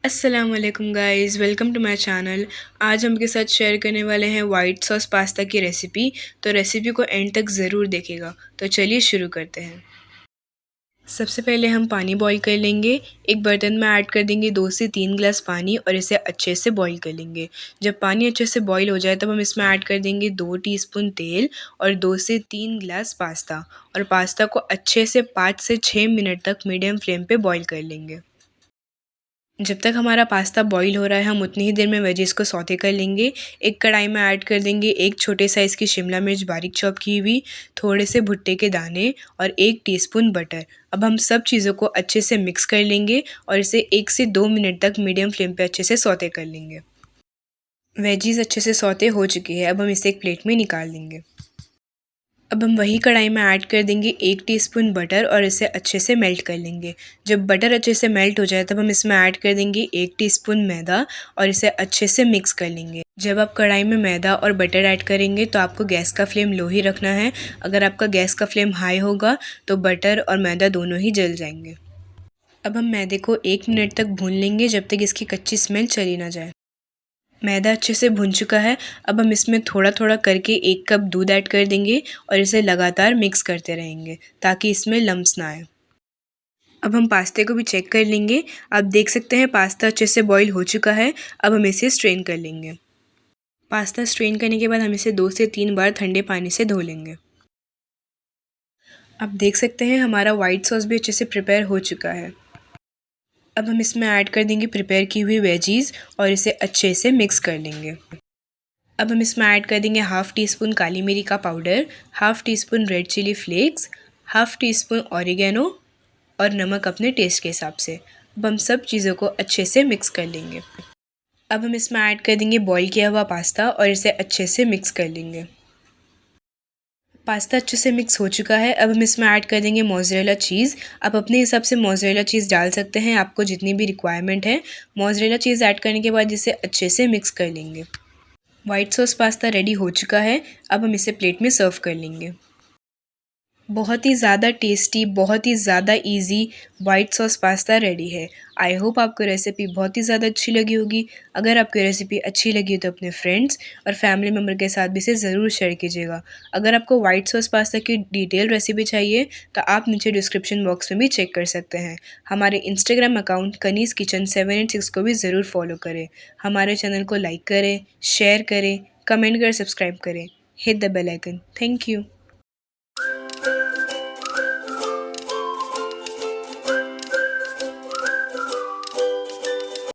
अस्सलाम वालेकुम guys, welcome to my channel. आज हम आपके साथ शेयर करने वाले हैं वाइट सॉस पास्ता की रेसिपी। तो रेसिपी को एंड तक ज़रूर देखिएगा। तो चलिए शुरू करते हैं। सबसे पहले हम पानी बॉईल कर लेंगे। एक बर्तन में ऐड कर देंगे 2 से 3 गिलास पानी और इसे अच्छे से बॉईल कर लेंगे। जब पानी अच्छे से बॉईल हो जाए तब हम इसमें ऐड कर देंगे 2 टीस्पून तेल और 2 से 3 गिलास पास्ता, और पास्ता को अच्छे से 5 से 6 मिनट तक मीडियम फ्लेम पे बॉईल कर लेंगे। जब तक हमारा पास्ता बॉईल हो रहा है हम उतनी ही देर में वेजिस को सौते कर लेंगे। एक कढ़ाई में ऐड कर देंगे एक छोटे साइज़ की शिमला मिर्च बारीक चॉप की हुई, थोड़े से भुट्टे के दाने और 1 टीस्पून बटर। अब हम सब चीज़ों को अच्छे से मिक्स कर लेंगे और इसे 1 से 2 मिनट तक मीडियम फ्लेम पे अच्छे से सौते कर लेंगे। वेजिस अच्छे से सौते हो चुकी है, अब हम इसे एक प्लेट में निकाल लेंगे। अब हम वही कढ़ाई में ऐड कर देंगे 1 टीस्पून बटर और इसे अच्छे से मेल्ट कर लेंगे। जब बटर अच्छे से मेल्ट हो जाए तब हम इसमें ऐड कर देंगे 1 टीस्पून मैदा और इसे अच्छे से मिक्स कर लेंगे। जब आप कढ़ाई में मैदा और बटर ऐड करेंगे तो आपको गैस का फ्लेम लो ही रखना है। अगर आपका गैस का फ्लेम हाई होगा तो बटर और मैदा दोनों ही जल जाएंगे। अब हम मैदे को 1 मिनट तक भून लेंगे जब तक इसकी कच्ची स्मेल चली ना जाए। मैदा अच्छे से भुन चुका है। अब हम इसमें थोड़ा थोड़ा करके 1 कप दूध ऐड कर देंगे और इसे लगातार मिक्स करते रहेंगे ताकि इसमें लम्स ना आए। अब हम पास्ते को भी चेक कर लेंगे। आप देख सकते हैं पास्ता अच्छे से बॉईल हो चुका है। अब हम इसे स्ट्रेन कर लेंगे। पास्ता स्ट्रेन करने के बाद हम इसे 2 से 3 बार ठंडे पानी से धो लेंगे। आप देख सकते हैं हमारा वाइट सॉस भी अच्छे से प्रिपेयर हो चुका है। अब हम इसमें ऐड कर देंगे प्रिपेयर की हुई वेजीज़ और इसे अच्छे से मिक्स कर लेंगे। अब हम इसमें ऐड कर देंगे हाफ़ टी स्पून काली मिरी का powder, half teaspoon red chilli flakes, half teaspoon oregano और नमक अपने टेस्ट के हिसाब से। अब हम सब चीज़ों को अच्छे से मिक्स कर लेंगे। अब हम इसमें ऐड कर देंगे बॉईल किया हुआ पास्ता और इसे अच्छे से मिक्स कर लेंगे। पास्ता अच्छे से मिक्स हो चुका है। अब हम इसमें ऐड कर देंगे मोज़रेला चीज़। आप अपने हिसाब से मोज़रेला चीज़ डाल सकते हैं, आपको जितनी भी रिक्वायरमेंट है। मोज़रेला चीज़ ऐड करने के बाद इसे अच्छे से मिक्स कर लेंगे। वाइट सॉस पास्ता रेडी हो चुका है। अब हम इसे प्लेट में सर्व कर लेंगे। बहुत ही ज़्यादा टेस्टी, बहुत ही ज़्यादा easy white sauce pasta ready है। आई होप आपको रेसिपी बहुत ही ज़्यादा अच्छी लगी होगी। अगर आपको रेसिपी अच्छी लगी तो अपने फ्रेंड्स और फैमिली मेम्बर के साथ भी इसे ज़रूर शेयर कीजिएगा। अगर आपको वाइट सॉस पास्ता की डिटेल रेसिपी चाहिए तो आप नीचे डिस्क्रिप्शन बॉक्स में भी चेक कर सकते हैं। हमारे इंस्टाग्राम अकाउंट कनीज़ किचन 786 को भी ज़रूर फॉलो करें। हमारे चैनल को लाइक करें, शेयर करें, कमेंट कर सब्सक्राइब करें। Hit the bell icon. Thank you.